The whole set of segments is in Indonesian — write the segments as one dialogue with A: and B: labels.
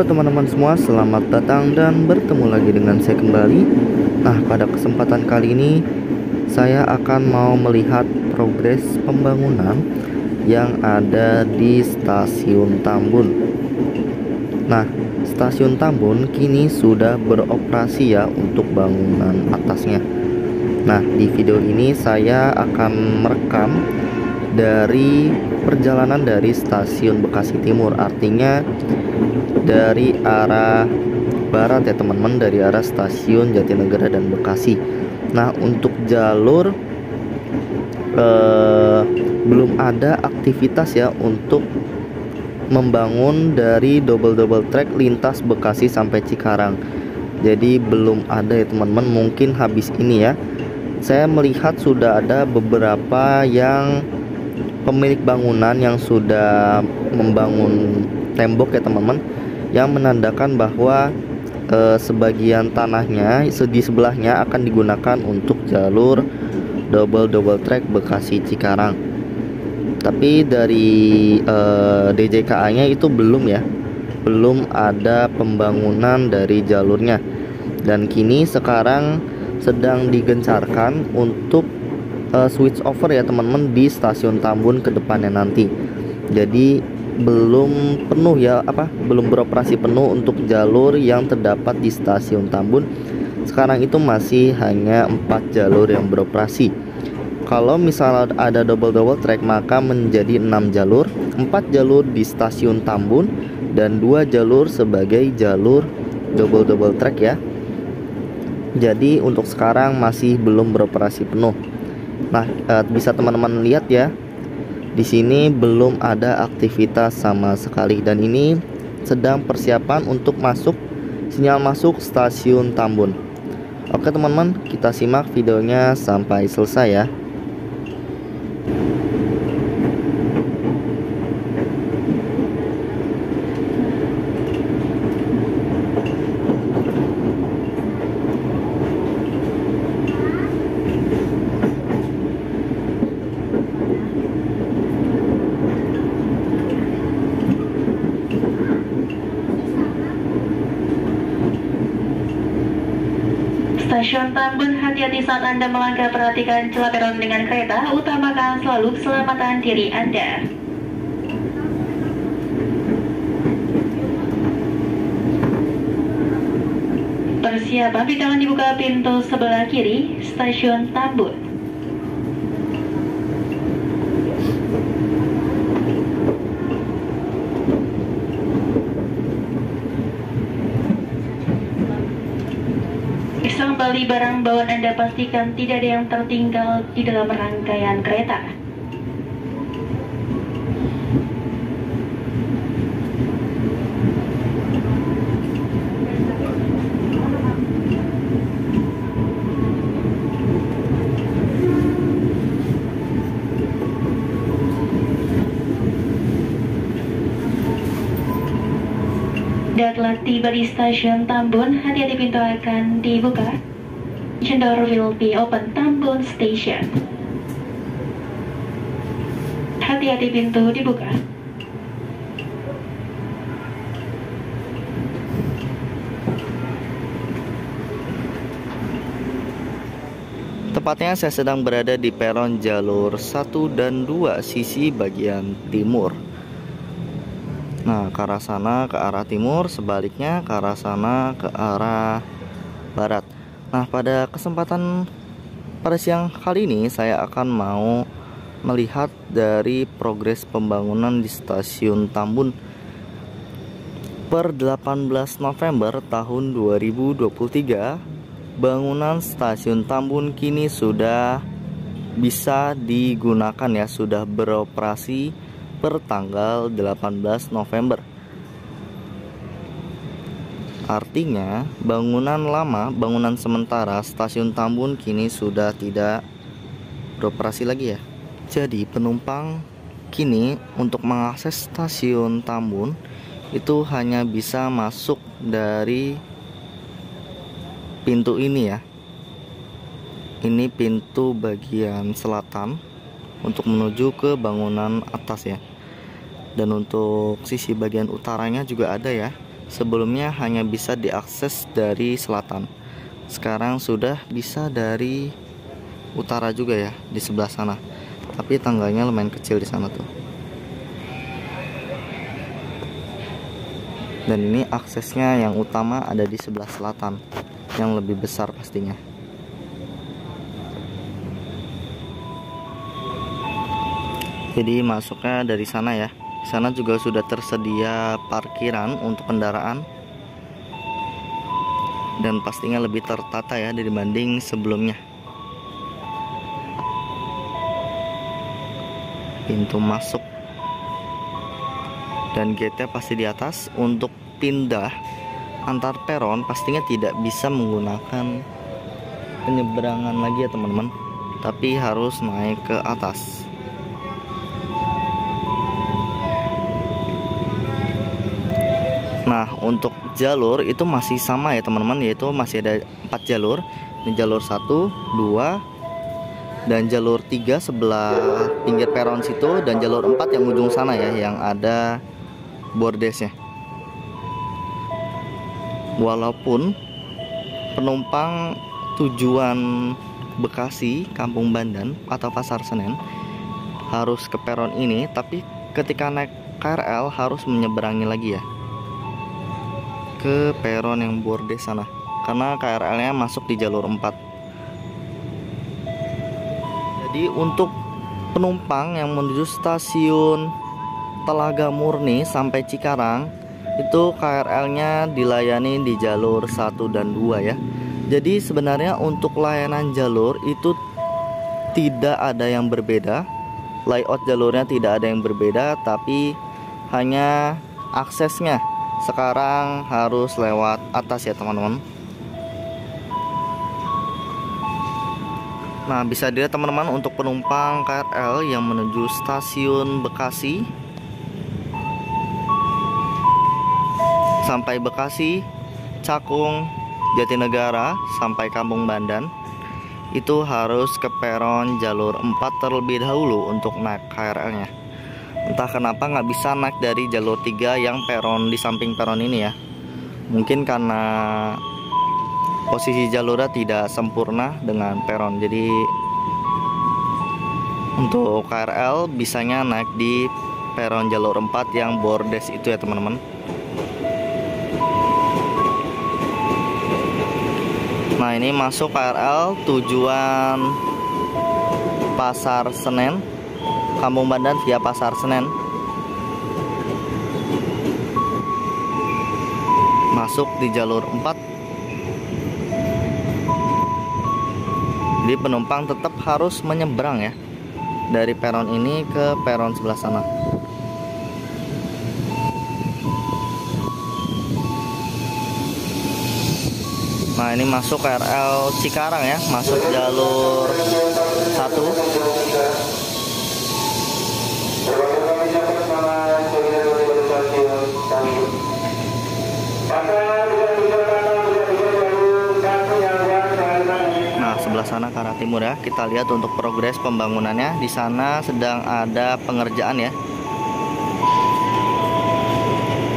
A: teman-teman semua, selamat datang dan bertemu lagi dengan saya kembali. Nah, pada kesempatan kali ini saya akan mau melihat progres pembangunan yang ada di Stasiun Tambun. Nah, Stasiun Tambun kini sudah beroperasi ya untuk bangunan atasnya. Nah, di video ini saya akan merekam dari perjalanan dari Stasiun Bekasi Timur, artinya dari arah barat ya teman-teman, dari arah Stasiun Jatinegara dan Bekasi. Nah, untuk jalur belum ada aktivitas ya untuk membangun dari double track lintas Bekasi sampai Cikarang. Jadi belum ada ya teman-teman, mungkin habis ini ya. Saya melihat sudah ada beberapa yang pemilik bangunan yang sudah membangun tembok ya teman-teman, yang menandakan bahwa sebagian tanahnya di sebelahnya akan digunakan untuk jalur double track Bekasi Cikarang. Tapi dari DJKA-nya itu belum ya, belum ada pembangunan dari jalurnya. Dan kini sekarang sedang digencarkan untuk switch over ya teman-teman di Stasiun Tambun ke depannya nanti. Jadi belum penuh ya, belum beroperasi penuh untuk jalur yang terdapat di Stasiun Tambun. Sekarang itu masih hanya 4 jalur yang beroperasi. Kalau misalnya ada double track maka menjadi 6 jalur, 4 jalur di Stasiun Tambun dan 2 jalur sebagai jalur double track ya. Jadi untuk sekarang masih belum beroperasi penuh. Nah, bisa teman-teman lihat ya, di sini belum ada aktivitas sama sekali, dan ini sedang persiapan untuk sinyal masuk Stasiun Tambun. Oke teman-teman, kita simak videonya sampai selesai ya.
B: Stasiun Tambun, hati-hati saat Anda melangkah, perhatikan celah peron dengan kereta, utamakan selalu keselamatan diri Anda. Persiapan, akan dibuka pintu sebelah kiri Stasiun Tambun. Kembali barang bawaan Anda, pastikan tidak ada yang tertinggal di dalam rangkaian kereta. Anda telah tiba di Stasiun Tambun, hati-hati pintu akan dibuka. The door will be open, Tambun Station. Hati-hati pintu dibuka.
A: Tepatnya saya sedang berada di peron jalur 1 dan 2 sisi bagian timur. Nah, ke arah sana ke arah timur, sebaliknya ke arah sana ke arah barat. Nah, pada siang kali ini saya akan mau melihat dari progres pembangunan di Stasiun Tambun per 18 November tahun 2023. Bangunan Stasiun Tambun kini sudah bisa digunakan ya, sudah beroperasi per tanggal 18 November. Artinya bangunan sementara Stasiun Tambun kini sudah tidak beroperasi lagi ya. Jadi penumpang kini untuk mengakses Stasiun Tambun itu hanya bisa masuk dari pintu ini ya. Ini pintu bagian selatan untuk menuju ke bangunan atas ya. Dan untuk sisi bagian utaranya juga ada ya, Sebelumnya hanya bisa diakses dari selatan, sekarang sudah bisa dari utara juga ya, di sebelah sana. Tapi tangganya lumayan kecil di sana tuh. Dan ini aksesnya yang utama ada di sebelah selatan, yang lebih besar pastinya. Jadi masuknya dari sana ya. Di sana juga sudah tersedia parkiran untuk kendaraan. Dan pastinya lebih tertata ya dibanding sebelumnya. Pintu masuk. Dan gate-nya pasti di atas. Untuk pindah antar peron pastinya tidak bisa menggunakan penyeberangan lagi ya teman-teman, tapi harus naik ke atas. Nah, untuk jalur itu masih sama ya teman-teman, yaitu masih ada 4 jalur. Ini jalur 1, 2, dan jalur 3 sebelah pinggir peron situ, dan jalur 4 yang ujung sana ya, yang ada bordesnya. Walaupun penumpang tujuan Bekasi, Kampung Bandan atau Pasar Senen harus ke peron ini, tapi ketika naik KRL harus menyeberangi lagi ya ke peron yang bordes sana, karena KRL-nya masuk di jalur 4. Jadi untuk penumpang yang menuju stasiun Telaga Murni sampai Cikarang itu KRL-nya dilayani di jalur 1 dan 2 ya. Jadi sebenarnya untuk layanan jalur itu tidak ada yang berbeda. Layout jalurnya tidak ada yang berbeda, tapi hanya aksesnya sekarang harus lewat atas ya teman-teman. Nah, bisa dilihat teman-teman untuk penumpang KRL yang menuju stasiun Bekasi sampai Bekasi, Cakung, Jatinegara sampai Kampung Bandan itu harus ke peron jalur 4 terlebih dahulu untuk naik KRL-nya. Entah kenapa nggak bisa naik dari jalur 3 yang peron di samping peron ini ya. Mungkin karena posisi jalurnya tidak sempurna dengan peron. Jadi untuk KRL bisanya naik di peron jalur 4 yang bordes itu ya teman-teman. Nah, ini masuk KRL tujuan Pasar Senen, Kampung Bandan via Pasar Senen. Masuk di jalur 4. Jadi penumpang tetap harus menyeberang ya dari peron ini ke peron sebelah sana. Nah, ini masuk KRL Cikarang ya, masuk jalur 1. Nah, sebelah sana ke arah timur ya. Kita lihat untuk progres pembangunannya. Di sana sedang ada pengerjaan ya.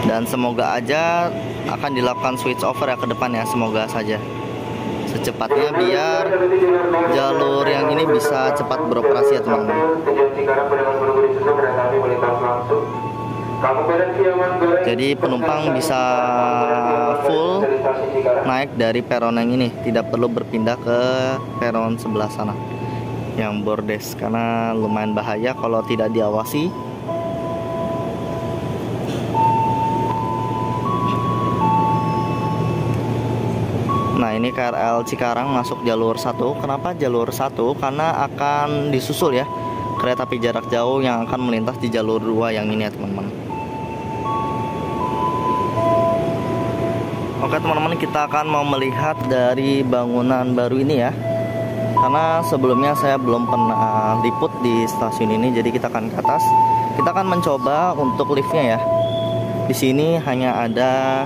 A: Dan semoga aja akan dilakukan switch over ya ke depan ya, semoga saja secepatnya biar jalur yang ini bisa cepat beroperasi ya teman-teman. Jadi penumpang bisa full naik dari peron yang ini, tidak perlu berpindah ke peron sebelah sana yang bordes, karena lumayan bahaya kalau tidak diawasi. Nah, ini KRL Cikarang masuk jalur 1. Kenapa jalur 1? Karena akan disusul ya kereta api jarak jauh yang akan melintas di jalur 2 yang ini ya teman-teman. Oke teman-teman, kita akan mau melihat dari bangunan baru ini ya. Karena sebelumnya saya belum pernah liput di stasiun ini, jadi kita akan ke atas. Kita akan mencoba untuk liftnya ya. Di sini hanya ada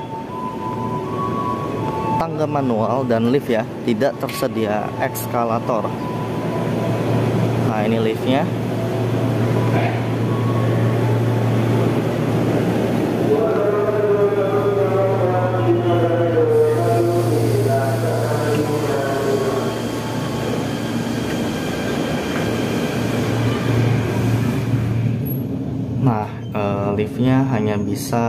A: tangga manual dan lift ya, tidak tersedia eskalator. Nah, ini liftnya. liftnya hanya bisa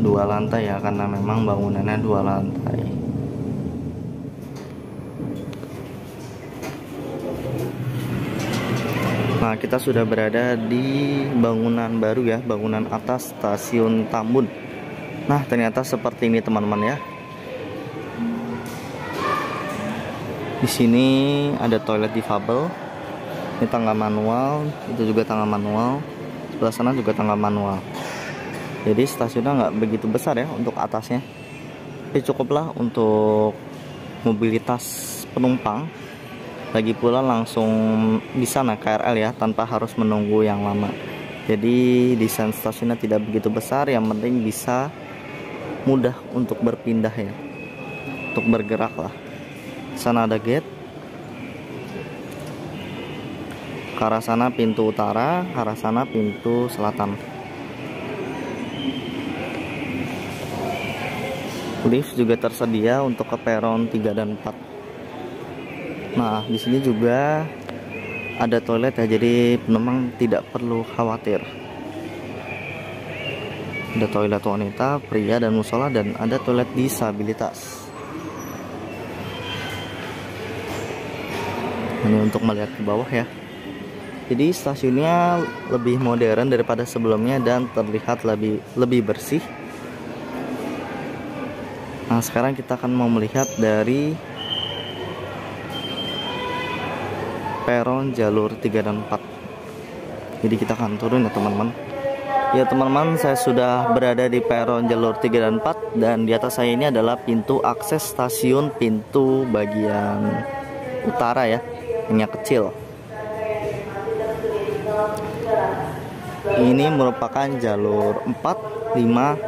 A: 2 lantai ya, karena memang bangunannya 2 lantai. Nah, kita sudah berada di bangunan baru ya, bangunan atas stasiun Tambun. Nah, ternyata seperti ini teman-teman ya. Di sini ada toilet difabel. Ini tangga manual, itu juga tangga manual. Sebelah sana juga tangga manual. Jadi stasiunnya nggak begitu besar ya untuk atasnya. Tapi cukuplah untuk mobilitas penumpang. Lagi pula langsung bisa naik KRL ya, tanpa harus menunggu yang lama. Jadi desain stasiunnya tidak begitu besar, yang penting bisa mudah untuk berpindah ya, untuk bergerak lah. Sana ada gate, ke arah sana pintu utara, ke arah sana pintu selatan. Lift juga tersedia untuk ke peron 3 dan 4. Nah, di sini juga ada toilet ya, jadi penumpang tidak perlu khawatir. Ada toilet wanita, pria, dan musola, dan ada toilet disabilitas. Ini untuk melihat ke bawah ya. Jadi stasiunnya lebih modern daripada sebelumnya dan terlihat lebih bersih. Nah, sekarang kita akan mau melihat dari peron jalur 3 dan 4. Jadi kita akan turun ya teman-teman. Ya teman-teman, saya sudah berada di peron jalur 3 dan 4, dan di atas saya ini adalah pintu akses stasiun, pintu bagian utara ya, hanya kecil. Ini merupakan jalur 4, 5,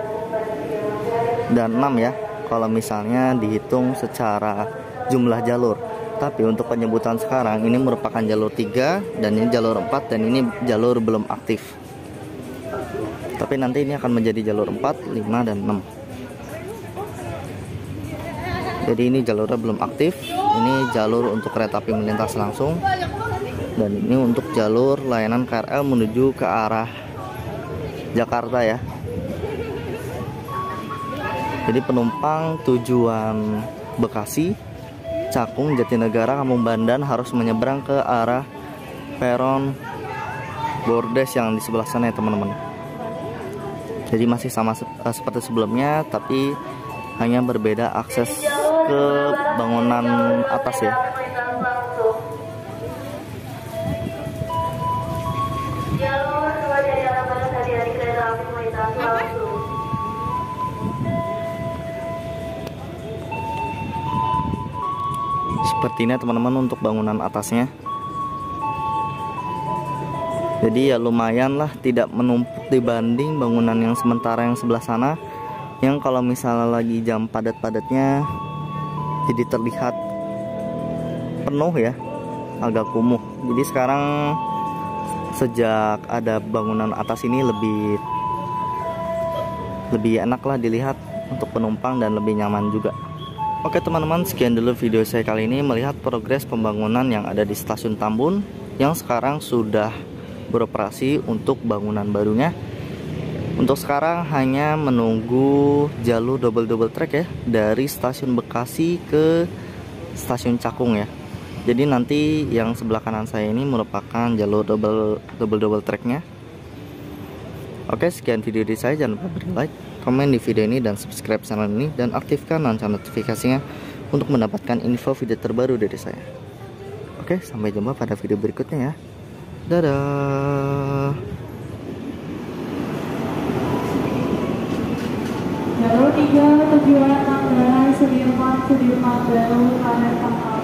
A: dan 6 ya, kalau misalnya dihitung secara jumlah jalur. Tapi untuk penyebutan sekarang ini merupakan jalur 3, dan ini jalur 4, dan ini jalur belum aktif. Tapi nanti ini akan menjadi jalur 4, 5, dan 6. Jadi ini jalurnya belum aktif. Ini jalur untuk kereta api melintas langsung, dan ini untuk jalur layanan KRL menuju ke arah Jakarta ya. Jadi penumpang tujuan Bekasi, Cakung, Jatinegara, Kampung Bandan harus menyeberang ke arah peron Bordes yang di sebelah sana ya teman-teman. Jadi masih sama seperti sebelumnya, tapi hanya berbeda akses ke bangunan atas ya. Seperti ini teman-teman untuk bangunan atasnya. Jadi ya lumayan lah, tidak menumpuk dibanding bangunan yang sementara yang sebelah sana, yang kalau misalnya lagi jam padat-padatnya jadi terlihat penuh ya, agak kumuh. Jadi sekarang sejak ada bangunan atas ini lebih enak lah dilihat untuk penumpang dan lebih nyaman juga. Oke teman-teman, sekian dulu video saya kali ini melihat progres pembangunan yang ada di stasiun Tambun yang sekarang sudah beroperasi untuk bangunan barunya. Untuk sekarang hanya menunggu jalur double track ya, dari stasiun Bekasi ke stasiun Cakung ya. Jadi nanti yang sebelah kanan saya ini merupakan jalur double tracknya. Oke, sekian video dari saya. Jangan lupa beri like, komen di video ini, dan subscribe channel ini, dan aktifkan lonceng notifikasinya untuk mendapatkan info video terbaru dari saya. Oke, sampai jumpa pada video berikutnya ya. Dadah.
C: Jalur 3 tujuan Manggarai Sudirman Baru, Kanan Kapal.